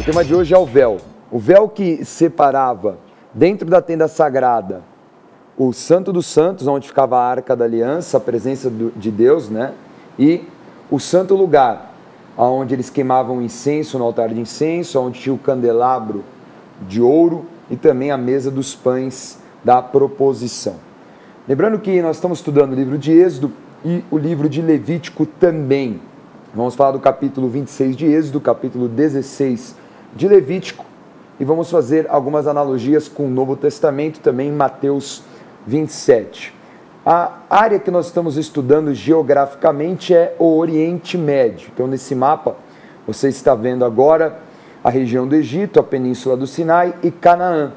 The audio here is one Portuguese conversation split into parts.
tema de hoje é o véu. O véu que separava dentro da tenda sagrada o Santo dos Santos, onde ficava a Arca da Aliança, a presença de Deus, né? E o Santo Lugar, onde eles queimavam incenso no altar de incenso, onde tinha o candelabro de ouro e também a mesa dos pães da proposição. Lembrando que nós estamos estudando o livro de Êxodo e o livro de Levítico também. Vamos falar do capítulo 26 de Êxodo, capítulo 16 de Levítico, e vamos fazer algumas analogias com o Novo Testamento, também em Mateus 27. A área que nós estamos estudando geograficamente é o Oriente Médio. Então, nesse mapa, você está vendo agora a região do Egito, a Península do Sinai e Canaã.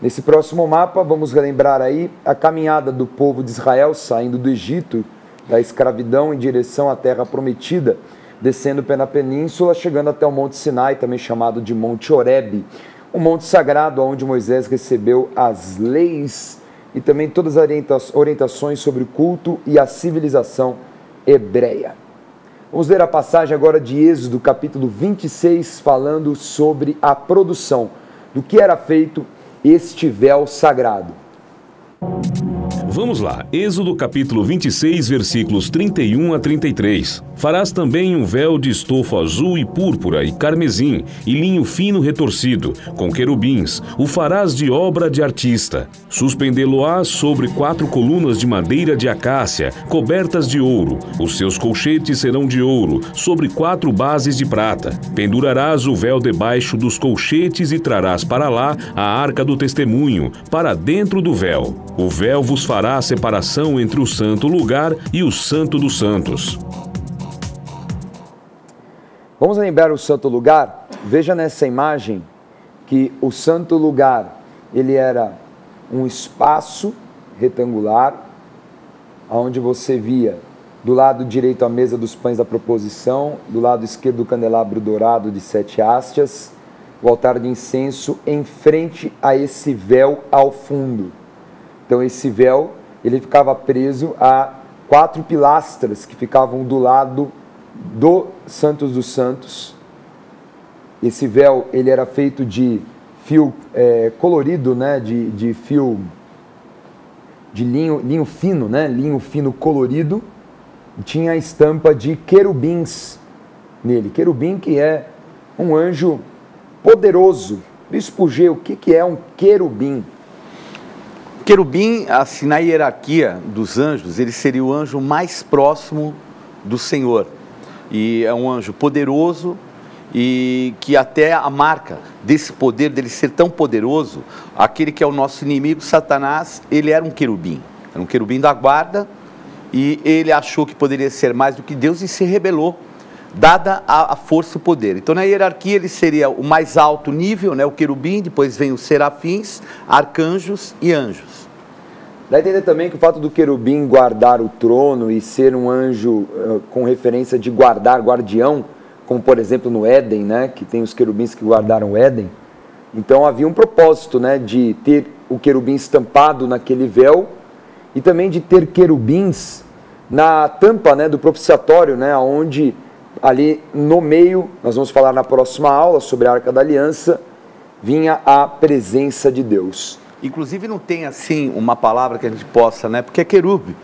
Nesse próximo mapa, vamos relembrar aí a caminhada do povo de Israel saindo do Egito, da escravidão em direção à Terra Prometida, descendo pela península, chegando até o Monte Sinai, também chamado de Monte Horebe, um monte sagrado onde Moisés recebeu as leis e também todas as orientações sobre o culto e a civilização hebreia. Vamos ler a passagem agora de Êxodo, capítulo 26, falando sobre a produção, do que era feito este véu sagrado. Vamos lá, Êxodo capítulo 26, versículos 31 a 33. Farás também um véu de estofo azul e púrpura e carmesim e linho fino retorcido, com querubins. O farás de obra de artista. Suspendê-lo-ás sobre 4 colunas de madeira de acácia, cobertas de ouro. Os seus colchetes serão de ouro, sobre 4 bases de prata. Pendurarás o véu debaixo dos colchetes e trarás para lá a arca do testemunho, para dentro do véu. O véu vos fará a separação entre o santo lugar e o santo dos santos. Vamos lembrar o santo lugar? Veja nessa imagem que o santo lugar, ele era um espaço retangular, onde você via do lado direito a mesa dos pães da proposição, do lado esquerdo o candelabro dourado de 7 hastes, o altar de incenso em frente a esse véu ao fundo. Então esse véu, ele ficava preso a 4 pilastras que ficavam do lado do Santo dos Santos. Esse véu, ele era feito de fio colorido, né? de fio de linho fino, né? Linho fino colorido. Tinha a estampa de querubins nele. Querubim que é um anjo poderoso. Bispo G, o que é um querubim? Querubim, assim, na hierarquia dos anjos, ele seria o anjo mais próximo do Senhor. E é um anjo poderoso e que até a marca desse poder, dele ser tão poderoso, aquele que é o nosso inimigo, Satanás, ele era um querubim da guarda, e ele achou que poderia ser mais do que Deus e se rebelou, dada a força e o poder. Então, na hierarquia, ele seria o mais alto nível, né, o querubim, depois vem os serafins, arcanjos e anjos. Dá a entender também que o fato do querubim guardar o trono e ser um anjo com referência de guardar, guardião, como por exemplo no Éden, né, que tem os querubins que guardaram o Éden. Então havia um propósito, né, de ter o querubim estampado naquele véu e também de ter querubins na tampa, né, do propiciatório, né, onde ali no meio, nós vamos falar na próxima aula sobre a Arca da Aliança, vinha a presença de Deus. Inclusive não tem assim uma palavra que a gente possa, né? Porque é querube.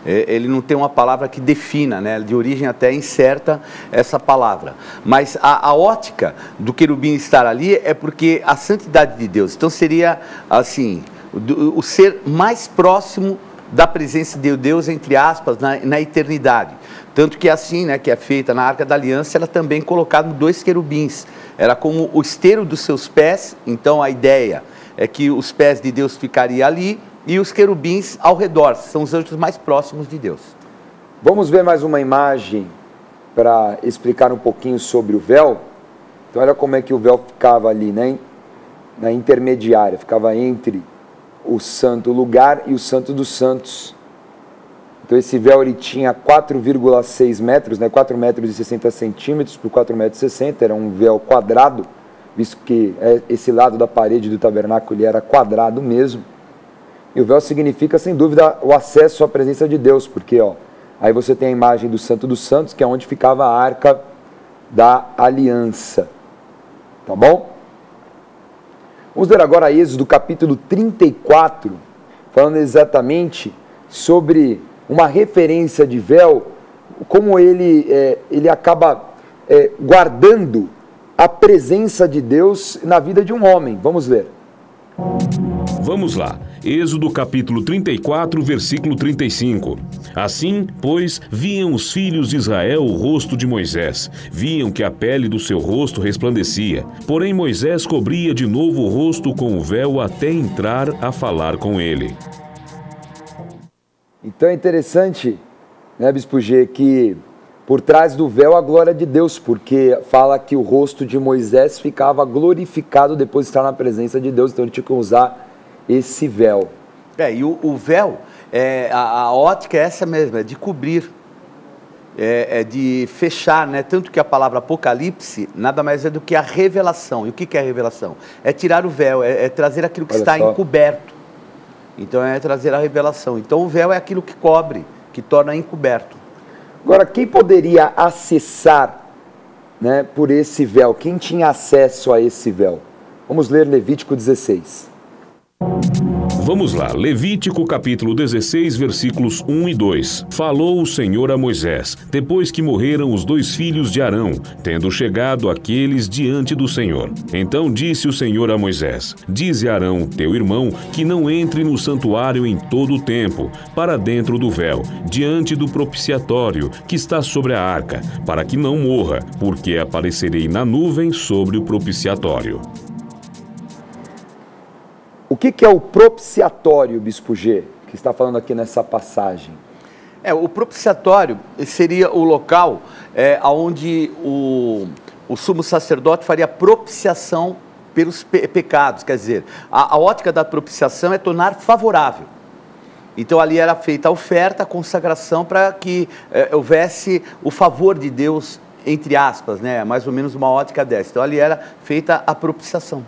Ele não tem uma palavra que defina, né? De origem até incerta essa palavra. Mas a ótica do querubim estar ali é porque a santidade de Deus. Então seria assim, o ser mais próximo da presença de Deus, entre aspas, na eternidade. Tanto que assim, né, que é feita na Arca da Aliança, ela também colocada 2 querubins. Era como o esteiro dos seus pés, então a ideia é que os pés de Deus ficariam ali e os querubins ao redor, são os anjos mais próximos de Deus. Vamos ver mais uma imagem para explicar um pouquinho sobre o véu. Então olha como é que o véu ficava ali, né? Na intermediária, ficava entre o santo lugar e o santo dos santos. Então esse véu ele tinha 4,6 metros, né? 4 metros e 60 centímetros por 4 metros e 60, era um véu quadrado, visto que esse lado da parede do tabernáculo ele era quadrado mesmo. E o véu significa, sem dúvida, o acesso à presença de Deus, porque aí você tem a imagem do Santo dos Santos, que é onde ficava a Arca da Aliança. tá bom? Vamos ver agora Êxodo capítulo 34, falando exatamente sobre uma referência de véu, como ele acaba guardando a presença de Deus na vida de um homem. Vamos ver. Vamos lá. Êxodo capítulo 34, versículo 35. Assim, pois, viam os filhos de Israel o rosto de Moisés. Viam que a pele do seu rosto resplandecia. Porém, Moisés cobria de novo o rosto com o véu até entrar a falar com ele. Então é interessante, né, Bispo G, que por trás do véu a glória de Deus, porque fala que o rosto de Moisés ficava glorificado depois de estar na presença de Deus, então ele tinha que usar esse véu. E o véu, a ótica é essa mesmo, é de cobrir, é de fechar, né? Tanto que a palavra Apocalipse nada mais é do que a revelação. E o que é a revelação? É tirar o véu, é trazer aquilo que está encoberto. Então é trazer a revelação. Então o véu é aquilo que cobre, que torna encoberto. Agora, quem poderia acessar, né, por esse véu? Quem tinha acesso a esse véu? Vamos ler Levítico 16. Vamos lá, Levítico capítulo 16, versículos 1 e 2. Falou o Senhor a Moisés, depois que morreram os 2 filhos de Arão, tendo chegado aqueles diante do Senhor. Então disse o Senhor a Moisés, dize a Arão, teu irmão, que não entre no santuário em todo o tempo, para dentro do véu, diante do propiciatório, que está sobre a arca, para que não morra, porque aparecerei na nuvem sobre o propiciatório. O que é o propiciatório, Bispo G, que está falando aqui nessa passagem? O propiciatório seria o local onde o sumo sacerdote faria propiciação pelos pecados. Quer dizer, a ótica da propiciação é tornar favorável. Então ali era feita a oferta, a consagração para que houvesse o favor de Deus, entre aspas, né? Mais ou menos uma ótica dessa. Então ali era feita a propiciação.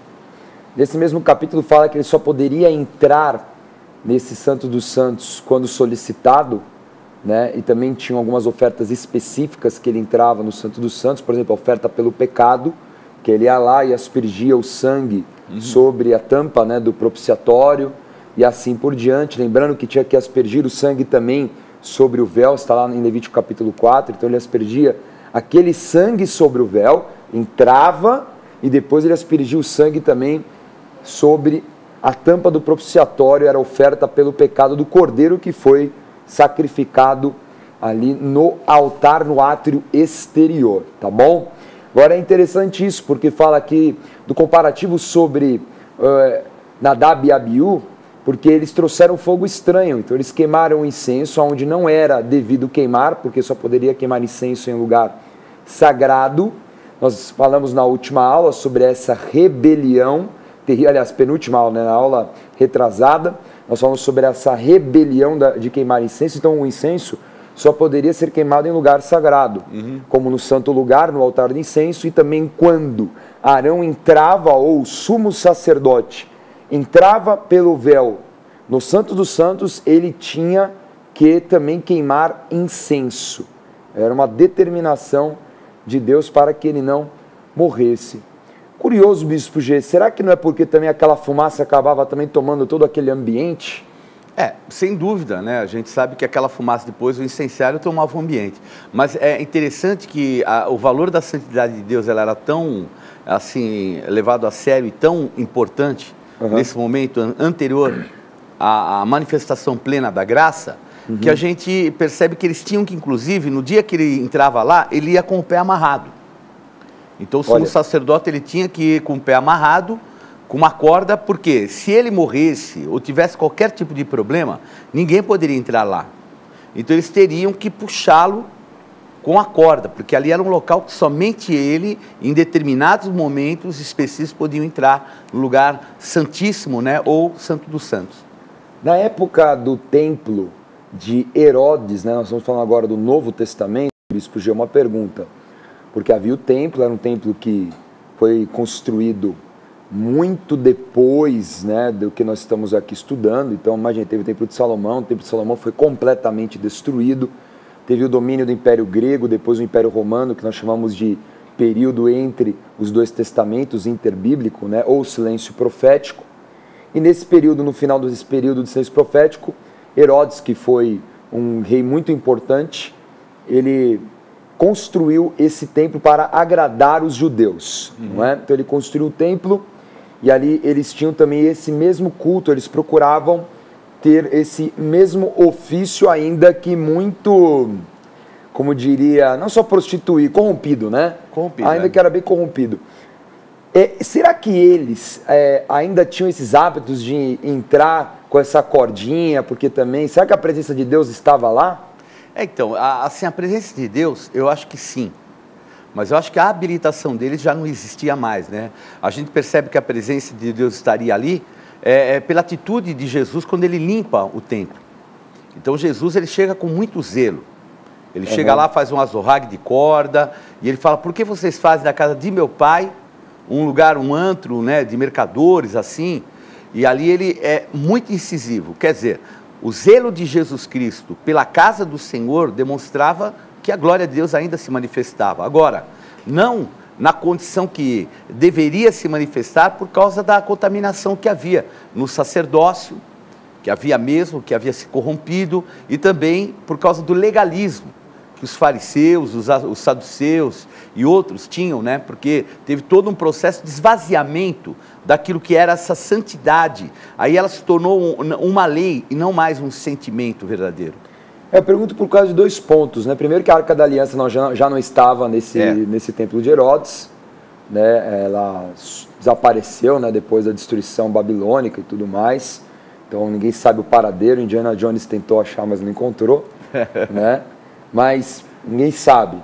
Nesse mesmo capítulo fala que ele só poderia entrar nesse Santo dos Santos quando solicitado, né? E também tinham algumas ofertas específicas que ele entrava no Santo dos Santos, por exemplo, a oferta pelo pecado, que ele ia lá e aspergia o sangue sobre a tampa, né, do propiciatório e assim por diante. Lembrando que tinha que aspergir o sangue também sobre o véu, está lá em Levítico capítulo 4, então ele aspergia aquele sangue sobre o véu, entrava e depois ele aspergia o sangue também sobre a tampa do propiciatório, era oferta pelo pecado do cordeiro que foi sacrificado ali no altar, no átrio exterior, tá bom? Agora é interessante isso, porque fala aqui do comparativo sobre Nadab e Abiú, porque eles trouxeram fogo estranho, então eles queimaram incenso onde não era devido queimar, porque só poderia queimar incenso em lugar sagrado. Nós falamos na última aula sobre essa rebelião, aliás, penúltima aula, né, na aula retrasada, nós falamos sobre essa rebelião de queimar incenso. Então o incenso só poderia ser queimado em lugar sagrado, como no santo lugar, no altar de incenso, e também quando Arão entrava, ou o sumo sacerdote, entrava pelo véu no Santo dos Santos, ele tinha que também queimar incenso. Era uma determinação de Deus para que ele não morresse. Curioso, Bispo G, será que não é porque também aquela fumaça acabava também tomando todo aquele ambiente? Sem dúvida, né? A gente sabe que aquela fumaça depois, o incenciário tomava o ambiente. Mas é interessante que o valor da santidade de Deus, ela era tão, assim, levado a sério e tão importante nesse momento anterior à manifestação plena da graça, que a gente percebe que eles tinham que, inclusive, no dia que ele entrava lá, ele ia com o pé amarrado. Então o sumo sacerdote ele tinha que ir com o pé amarrado, com uma corda, porque se ele morresse ou tivesse qualquer tipo de problema, ninguém poderia entrar lá. Então eles teriam que puxá-lo com a corda, porque ali era um local que somente ele, em determinados momentos específicos, podiam entrar no lugar santíssimo, né, ou Santo dos Santos. Na época do templo de Herodes, né, nós estamos falando agora do Novo Testamento, Bispo G, uma pergunta. Porque havia o templo, era um templo que foi construído muito depois, né, do que nós estamos aqui estudando. Então, imagina, teve o Templo de Salomão, o Templo de Salomão foi completamente destruído. Teve o domínio do Império Grego, depois o Império Romano, que nós chamamos de período entre os dois testamentos, interbíblico, né, ou silêncio profético. E nesse período, no final desse período de silêncio profético, Herodes, que foi um rei muito importante, ele construiu esse templo para agradar os judeus. Não é? Então ele construiu o templo e ali eles tinham também esse mesmo culto, eles procuravam ter esse mesmo ofício, ainda que muito, como diria, não só prostituir, corrompido, né? Corrompido, ainda que era bem corrompido. Será que eles ainda tinham esses hábitos de entrar com essa cordinha, porque também, será que a presença de Deus estava lá? Então, assim, a presença de Deus, eu acho que sim. Mas eu acho que a habilitação deles já não existia mais, né? A gente percebe que a presença de Deus estaria ali pela atitude de Jesus quando ele limpa o templo. Então, Jesus, ele chega com muito zelo. Ele chega lá, faz um azorrague de corda, e ele fala, por que vocês fazem da casa de meu pai um lugar, um antro, né, de mercadores, assim? E ali ele é muito incisivo. Quer dizer, o zelo de Jesus Cristo pela casa do Senhor demonstrava que a glória de Deus ainda se manifestava. Agora, não na condição que deveria se manifestar por causa da contaminação que havia no sacerdócio, que havia se corrompido, e também por causa do legalismo que os fariseus, os saduceus e outros tinham, né? Porque teve todo um processo de esvaziamento daquilo que era essa santidade. Aí ela se tornou uma lei e não mais um sentimento verdadeiro. Eu pergunto por causa de 2 pontos, né? Primeiro que a Arca da Aliança já não estava nesse templo de Herodes, né? Ela desapareceu, né? Depois da destruição babilônica e tudo mais. Então ninguém sabe o paradeiro. Indiana Jones tentou achar, mas não encontrou, né? Mas ninguém sabe.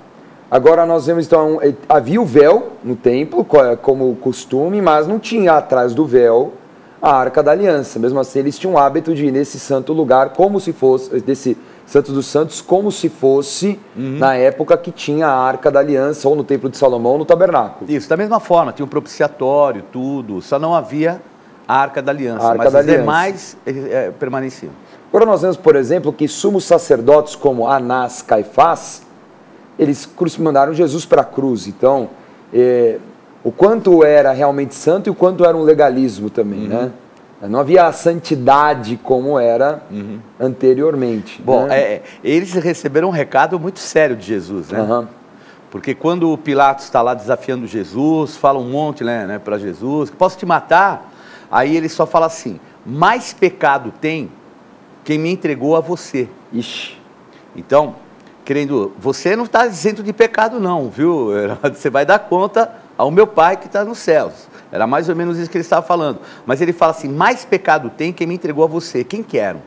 Agora nós vemos, então, havia o véu no templo, como costume, mas não tinha atrás do véu a Arca da Aliança. Mesmo assim, eles tinham o hábito de ir nesse santo lugar, como se fosse, desse Santo dos Santos, como se fosse na época que tinha a Arca da Aliança, ou no Templo de Salomão, ou no Tabernáculo. Isso, da mesma forma, tinha um propiciatório, tudo, só não havia a Arca da Aliança, Arca mas da os Aliança. demais permaneciam. Agora nós vemos, por exemplo, que sumos sacerdotes como Anás, Caifás, eles mandaram Jesus para a cruz. Então, o quanto era realmente santo e o quanto era um legalismo também, né? Não havia a santidade como era anteriormente. Bom, né? eles receberam um recado muito sério de Jesus, né? Porque quando o Pilatos está lá desafiando Jesus, fala um monte, né, para Jesus, posso te matar? Aí ele só fala assim, mais pecado tem quem me entregou a você. Ixi. Então, você não está isento de pecado não, viu? Você vai dar conta ao meu Pai que está nos céus. Era mais ou menos isso que ele estava falando. Mas ele fala assim, mais pecado tem quem me entregou a você. Quem que eram?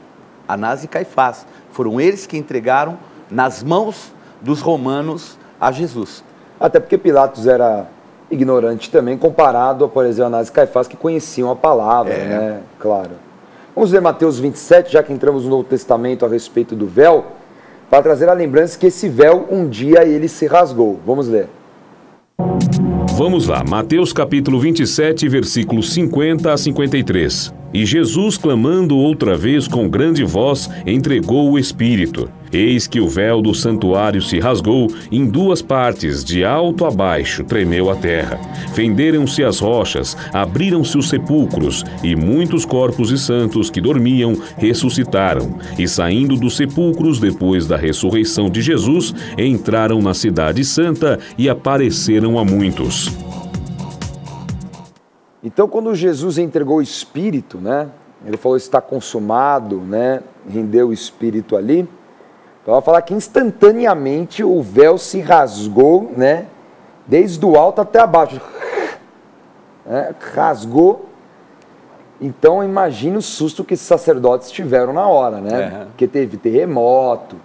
Anás e Caifás. Foram eles que entregaram nas mãos dos romanos a Jesus. Até porque Pilatos era ignorante também, comparado a, por exemplo, Anás e Caifás, que conheciam a palavra, né? Claro. Vamos ler Mateus 27, já que entramos no Novo Testamento a respeito do véu, para trazer a lembrança que esse véu, um dia, ele se rasgou. Vamos ler. Vamos lá, Mateus capítulo 27, versículos 50 a 53. E Jesus, clamando outra vez com grande voz, entregou o Espírito. Eis que o véu do santuário se rasgou em 2 partes, de alto a baixo, tremeu a terra. Fenderam-se as rochas, abriram-se os sepulcros, e muitos corpos de santos que dormiam ressuscitaram. E saindo dos sepulcros, depois da ressurreição de Jesus, entraram na cidade santa e apareceram a muitos. Então, quando Jesus entregou o Espírito, né? Ele falou, está consumado, né? Rendeu o Espírito ali. Então, ela fala que instantaneamente o véu se rasgou, né? Desde o alto até abaixo. Rasgou. Então, imagine o susto que esses sacerdotes tiveram na hora, né? Porque teve terremoto,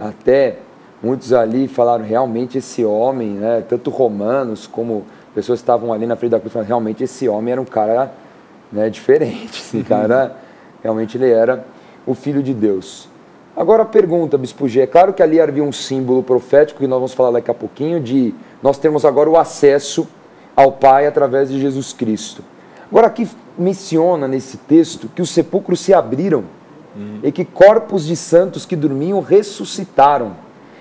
até muitos ali falaram, realmente esse homem, né? Tanto romanos como pessoas que estavam ali na frente da cruz falaram, realmente esse homem era um cara, né, diferente. Esse cara, realmente ele era o Filho de Deus. Agora a pergunta, Bispo G, é claro que ali havia um símbolo profético, que nós vamos falar daqui a pouquinho, de nós termos agora o acesso ao Pai através de Jesus Cristo. Agora aqui menciona nesse texto que os sepulcros se abriram e que corpos de santos que dormiam ressuscitaram.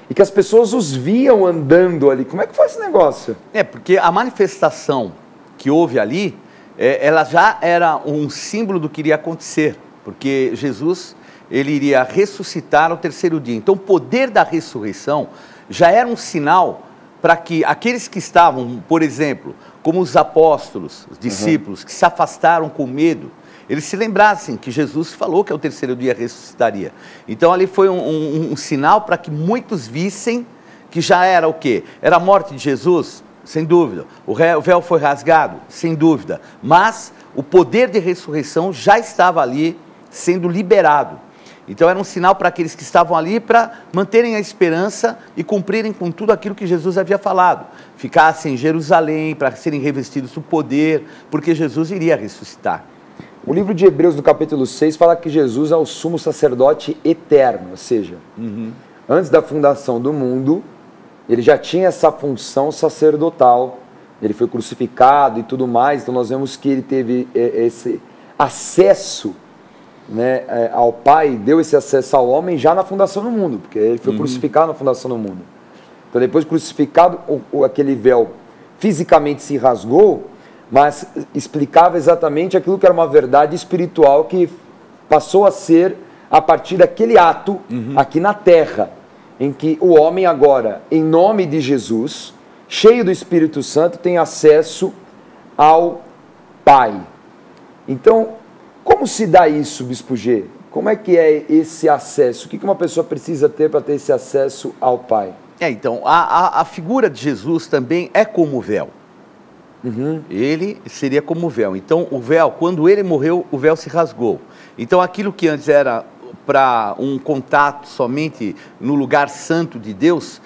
e que as pessoas os viam andando ali. Como é que foi esse negócio? Porque a manifestação que houve ali, ela já era um símbolo do que iria acontecer, porque Jesus, ele iria ressuscitar ao terceiro dia. Então, o poder da ressurreição já era um sinal para que aqueles que estavam, por exemplo, como os apóstolos, os discípulos, que se afastaram com medo, eles se lembrassem que Jesus falou que ao terceiro dia ressuscitaria. Então, ali foi um sinal para que muitos vissem que já era o quê? Era a morte de Jesus? Sem dúvida. O véu foi rasgado? Sem dúvida. Mas o poder de ressurreição já estava ali sendo liberado. Então era um sinal para aqueles que estavam ali para manterem a esperança e cumprirem com tudo aquilo que Jesus havia falado. Ficassem em Jerusalém para serem revestidos do poder, porque Jesus iria ressuscitar. O livro de Hebreus, no capítulo 6, fala que Jesus é o sumo sacerdote eterno, ou seja, antes da fundação do mundo, ele já tinha essa função sacerdotal, ele foi crucificado e tudo mais, então nós vemos que ele teve esse acesso, né, ao Pai, deu esse acesso ao homem já na fundação do mundo, porque ele foi crucificado na fundação do mundo. Então depois de crucificado, aquele véu fisicamente se rasgou, mas explicava exatamente aquilo que era uma verdade espiritual que passou a ser a partir daquele ato aqui na terra, em que o homem agora, em nome de Jesus, cheio do Espírito Santo, tem acesso ao Pai. Então, como se dá isso, Bispo G? Como é que é esse acesso? O que uma pessoa precisa ter para ter esse acesso ao Pai? Então, a figura de Jesus também é como o véu. Ele seria como o véu. Então, o véu, quando ele morreu, o véu se rasgou. Então, aquilo que antes era para um contato somente no lugar santo de Deus,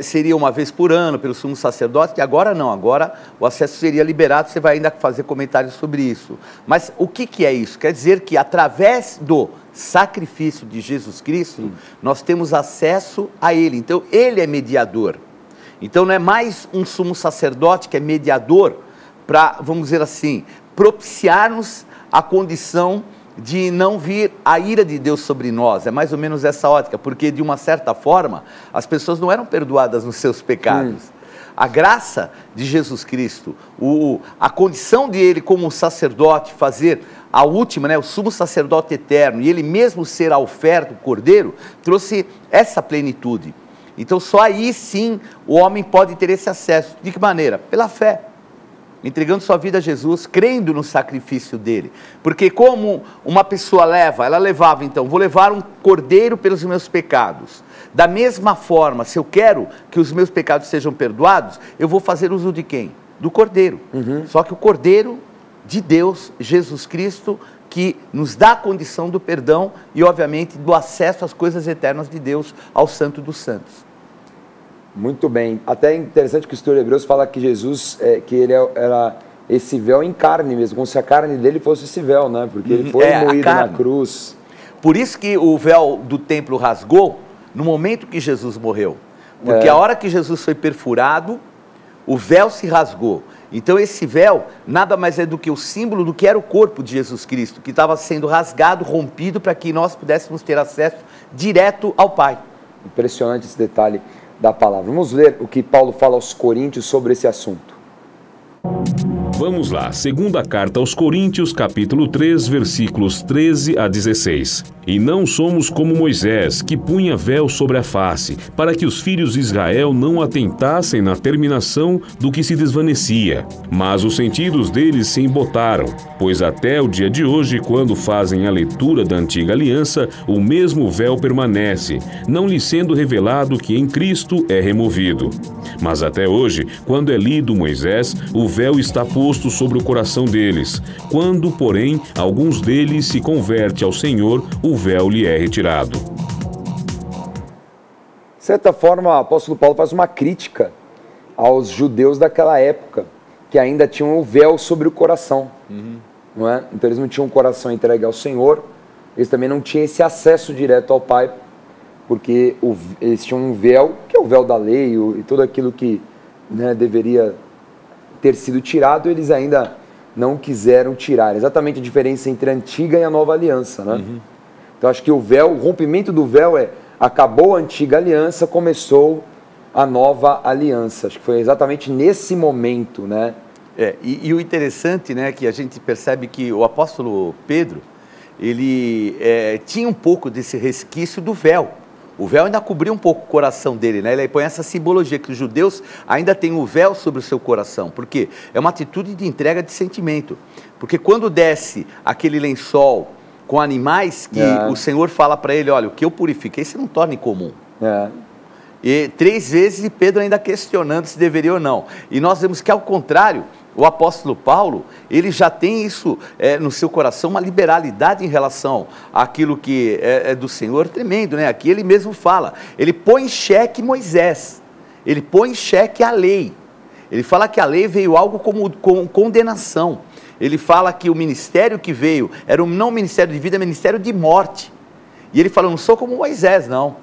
seria uma vez por ano pelo sumo sacerdote, que agora não, agora o acesso seria liberado, você vai ainda fazer comentários sobre isso. Mas o que é isso? Quer dizer que através do sacrifício de Jesus Cristo, nós temos acesso a Ele. Então, Ele é mediador. Então, não é mais um sumo sacerdote que é mediador para, vamos dizer assim, propiciar-nos a condição de não vir a ira de Deus sobre nós. É mais ou menos essa ótica, porque de uma certa forma, as pessoas não eram perdoadas nos seus pecados. A graça de Jesus Cristo, a condição de Ele como sacerdote fazer a última, né, o sumo sacerdote eterno, e Ele mesmo ser a oferta, o cordeiro, trouxe essa plenitude. Então só aí sim o homem pode ter esse acesso. De que maneira? Pela fé. Entregando sua vida a Jesus, crendo no sacrifício dele. Porque como uma pessoa ela levava então, vou levar um cordeiro pelos meus pecados. Da mesma forma, se eu quero que os meus pecados sejam perdoados, eu vou fazer uso de quem? Do cordeiro. Só que o cordeiro de Deus, Jesus Cristo, que nos dá a condição do perdão e obviamente do acesso às coisas eternas de Deus, ao Santo dos Santos. Muito bem. Até é interessante que o escritor de Hebreus fala que Jesus, que ele era esse véu em carne mesmo, como se a carne dele fosse esse véu, né? Porque ele foi moído na cruz. Por isso que o véu do templo rasgou no momento que Jesus morreu. Porque a hora que Jesus foi perfurado, o véu se rasgou. Então esse véu nada mais é do que o símbolo do que era o corpo de Jesus Cristo, que estava sendo rasgado, rompido, para que nós pudéssemos ter acesso direto ao Pai. Impressionante esse detalhe da palavra. Vamos ler o que Paulo fala aos Coríntios sobre esse assunto. Vamos lá, segunda carta aos Coríntios, capítulo 3, versículos 13 a 16. E não somos como Moisés, que punha véu sobre a face, para que os filhos de Israel não atentassem na terminação do que se desvanecia. Mas os sentidos deles se embotaram, pois até o dia de hoje, quando fazem a leitura da antiga aliança, o mesmo véu permanece, não lhe sendo revelado que em Cristo é removido. Mas até hoje, quando é lido Moisés, o véu está posto sobre o coração deles. Quando, porém, alguns deles se converte ao Senhor, o véu lhe é retirado. De certa forma, o apóstolo Paulo faz uma crítica aos judeus daquela época, que ainda tinham o véu sobre o coração. Não é? Então eles não tinham o coração entregue ao Senhor, eles também não tinham esse acesso direto ao Pai, porque eles tinham um véu, que é o véu da lei, e tudo aquilo que, né, deveria ter sido tirado, eles ainda não quiseram tirar. Exatamente a diferença entre a antiga e a nova aliança, né? Então acho que o véu, o rompimento do véu é acabou a antiga aliança, começou a nova aliança. Acho que foi exatamente nesse momento, né? E o interessante, né, que a gente percebe que o apóstolo Pedro, ele tinha um pouco desse resquício do véu. O véu ainda cobria um pouco o coração dele, né? Ele põe essa simbologia que os judeus ainda têm o véu sobre o seu coração. Por quê? É uma atitude de entrega de sentimento. Porque quando desce aquele lençol com animais, que o Senhor fala para ele, olha, o que eu purifiquei, você não torna incomum. E 3 vezes, e Pedro ainda questionando se deveria ou não. E nós vemos que, ao contrário, o apóstolo Paulo, ele já tem isso no seu coração, uma liberalidade em relação àquilo que é do Senhor, tremendo, né? Aqui ele mesmo fala, ele põe em xeque Moisés, ele põe em xeque a lei. Ele fala que a lei veio algo como condenação. Ele fala que o ministério que veio era não ministério de vida, é ministério de morte. E ele fala, não sou como Moisés, não.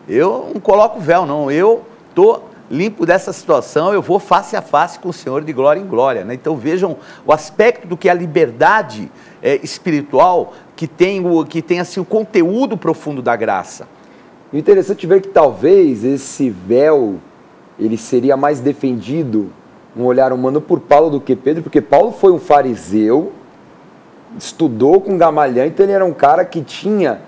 Eu não coloco véu, não. Eu estou limpo dessa situação, eu vou face a face com o Senhor de glória em glória, né? Então vejam o aspecto do que a liberdade espiritual que tem assim, o conteúdo profundo da graça. O interessante é ver que talvez esse véu ele seria mais defendido, um olhar humano, por Paulo do que Pedro, porque Paulo foi um fariseu, estudou com Gamaliel, então ele era um cara que tinha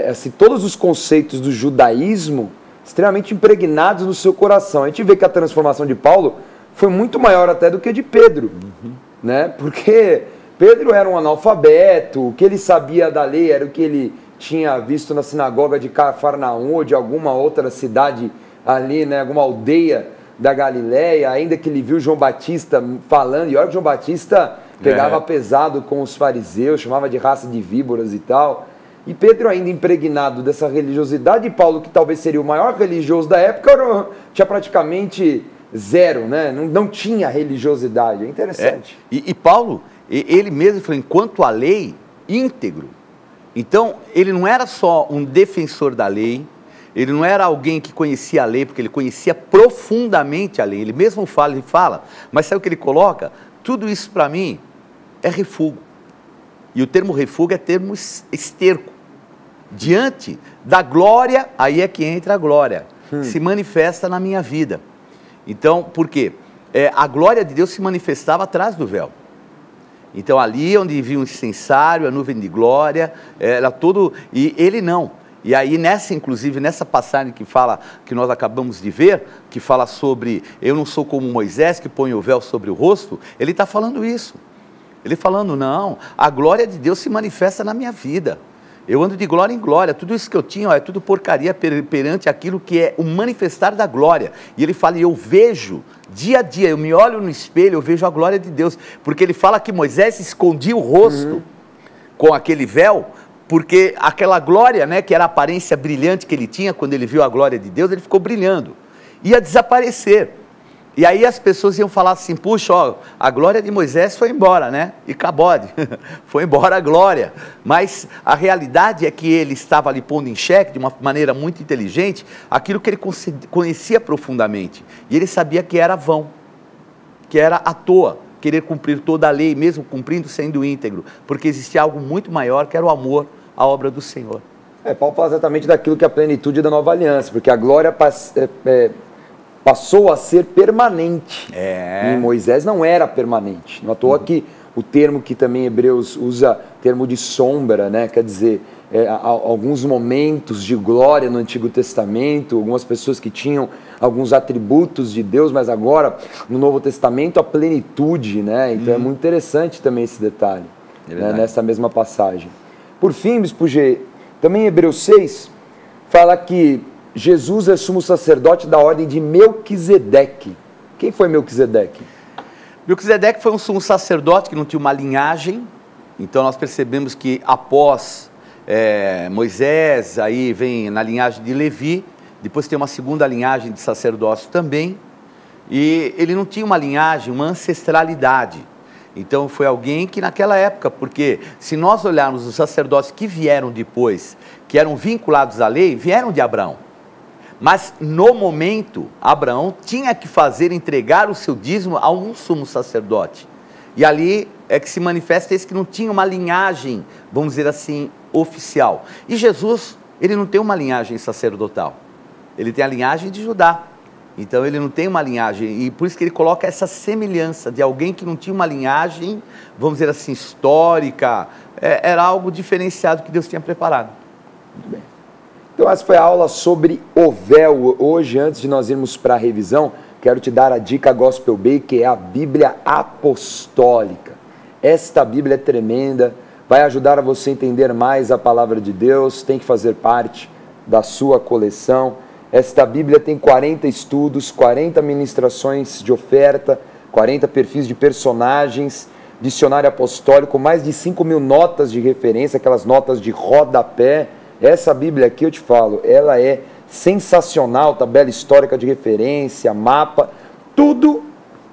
assim, todos os conceitos do judaísmo extremamente impregnados no seu coração. A gente vê que a transformação de Paulo foi muito maior até do que de Pedro, né? Porque Pedro era um analfabeto, o que ele sabia da lei era o que ele tinha visto na sinagoga de Cafarnaum ou de alguma outra cidade ali, né? Alguma aldeia da Galileia, ainda que ele viu João Batista falando, e olha que João Batista pegava pesado com os fariseus, chamava de raça de víboras e tal. E Pedro, ainda impregnado dessa religiosidade, e Paulo, que talvez seria o maior religioso da época, tinha praticamente zero, né? Não tinha religiosidade. É interessante. E Paulo, ele mesmo falou, enquanto a lei, íntegro. Então, ele não era só um defensor da lei, ele não era alguém que conhecia a lei, porque ele conhecia profundamente a lei. Ele mesmo fala, mas sabe o que ele coloca? Tudo isso para mim é refúgio. E o termo refúgio é termo esterco. Diante da glória, aí é que entra a glória, se manifesta na minha vida. Então, por quê? A glória de Deus se manifestava atrás do véu. Então, ali onde via um incensário, a nuvem de glória, era todo... E ele não. E aí, inclusive, nessa passagem que nós acabamos de ver, que fala sobre, eu não sou como Moisés, que põe o véu sobre o rosto, ele está falando isso. Ele falando, não, a glória de Deus se manifesta na minha vida. Eu ando de glória em glória, tudo isso que eu tinha, é tudo porcaria perante aquilo que é o manifestar da glória. E ele fala, eu vejo, dia a dia, eu me olho no espelho, eu vejo a glória de Deus. Porque ele fala que Moisés escondia o rosto com aquele véu, porque aquela glória, né, que era a aparência brilhante que ele tinha, quando ele viu a glória de Deus, ele ficou brilhando. Ia desaparecer. E aí as pessoas iam falar assim, puxa, ó, a glória de Moisés foi embora, né? E cabode, foi embora a glória. Mas a realidade é que ele estava ali pondo em xeque, de uma maneira muito inteligente, aquilo que ele conhecia profundamente. E ele sabia que era vão, que era à toa, querer cumprir toda a lei, mesmo cumprindo, sendo íntegro. Porque existia algo muito maior, que era o amor à obra do Senhor. Paulo fala exatamente daquilo que é a plenitude da nova aliança, porque a glória passou a ser permanente. E Moisés não era permanente. Não à toa que o termo que também Hebreus usa, termo de sombra, né? Quer dizer, alguns momentos de glória no Antigo Testamento, algumas pessoas que tinham alguns atributos de Deus, mas agora no Novo Testamento a plenitude, né? Então é muito interessante também esse detalhe, né? Nessa mesma passagem. Por fim, Bispo G, também em Hebreus 6 fala que Jesus é sumo sacerdote da ordem de Melquisedeque. Quem foi Melquisedeque? Melquisedeque foi um sumo sacerdote que não tinha uma linhagem. Então nós percebemos que após Moisés, aí vem na linhagem de Levi, depois tem uma segunda linhagem de sacerdócio também, e ele não tinha uma linhagem, uma ancestralidade. Então foi alguém que naquela época, porque se nós olharmos os sacerdotes que vieram depois, que eram vinculados à lei, vieram de Abraão. Mas no momento, Abraão tinha que entregar o seu dízimo a um sumo sacerdote. E ali é que se manifesta esse que não tinha uma linhagem, vamos dizer assim, oficial. E Jesus ele não tem uma linhagem sacerdotal. Ele tem a linhagem de Judá. Então ele não tem uma linhagem, e por isso que ele coloca essa semelhança de alguém que não tinha uma linhagem, vamos dizer assim, histórica. Era algo diferenciado que Deus tinha preparado. Muito bem. Então essa foi a aula sobre o véu. Hoje, antes de nós irmos para a revisão, quero te dar a dica Gospel Bay, que é a Bíblia Apostólica. Esta Bíblia é tremenda, vai ajudar a você entender mais a palavra de Deus, tem que fazer parte da sua coleção. Esta Bíblia tem 40 estudos, 40 ministrações de oferta, 40 perfis de personagens, dicionário apostólico, mais de 5.000 notas de referência, aquelas notas de rodapé. Essa Bíblia aqui, eu te falo, ela é sensacional, tabela histórica de referência, mapa, tudo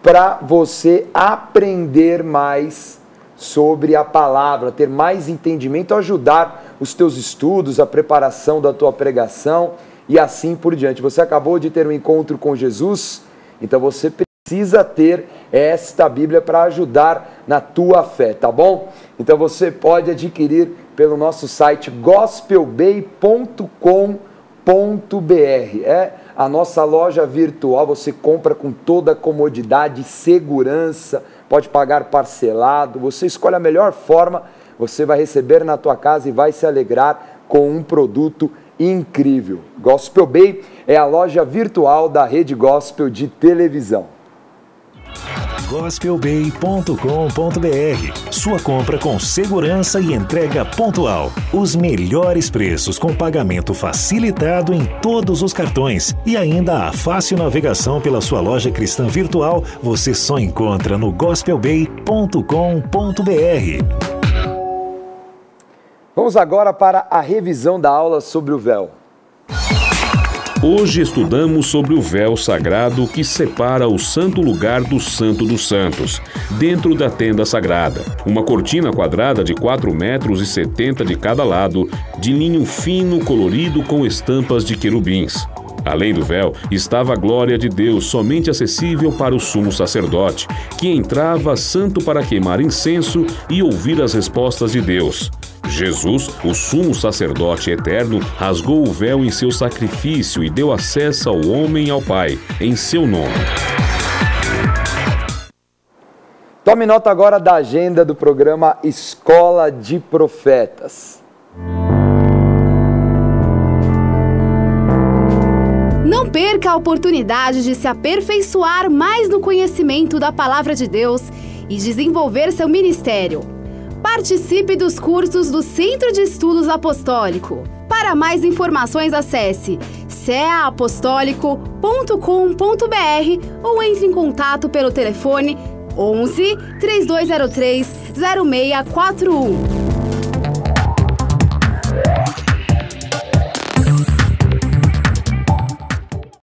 para você aprender mais sobre a palavra, ter mais entendimento, ajudar os teus estudos, a preparação da tua pregação e assim por diante. Você acabou de ter um encontro com Jesus, então você precisa ter esta Bíblia para ajudar na tua fé, tá bom? Então você pode adquirir pelo nosso site gospelbay.com.br. É a nossa loja virtual, você compra com toda a comodidade, segurança, pode pagar parcelado, você escolhe a melhor forma, você vai receber na tua casa e vai se alegrar com um produto incrível. Gospel Bay é a loja virtual da Rede Gospel de televisão. gospelbay.com.br. Sua compra com segurança e entrega pontual. Os melhores preços com pagamento facilitado em todos os cartões. E ainda a fácil navegação pela sua loja cristã virtual você só encontra no gospelbay.com.br. Vamos agora para a revisão da aula sobre o véu. Hoje estudamos sobre o véu sagrado que separa o santo lugar do Santo dos Santos, dentro da tenda sagrada. Uma cortina quadrada de 4,70 metros de cada lado, de linho fino colorido com estampas de querubins. Além do véu, estava a glória de Deus, somente acessível para o sumo sacerdote, que entrava santo para queimar incenso e ouvir as respostas de Deus. Jesus, o sumo sacerdote eterno, rasgou o véu em seu sacrifício e deu acesso ao homem e ao Pai, em seu nome. Tome nota agora da agenda do programa Escola de Profetas. Não perca a oportunidade de se aperfeiçoar mais no conhecimento da Palavra de Deus e desenvolver seu ministério. Participe dos cursos do Centro de Estudos Apostólico. Para mais informações, acesse ceaapostólico.com.br ou entre em contato pelo telefone 11 3203 0641.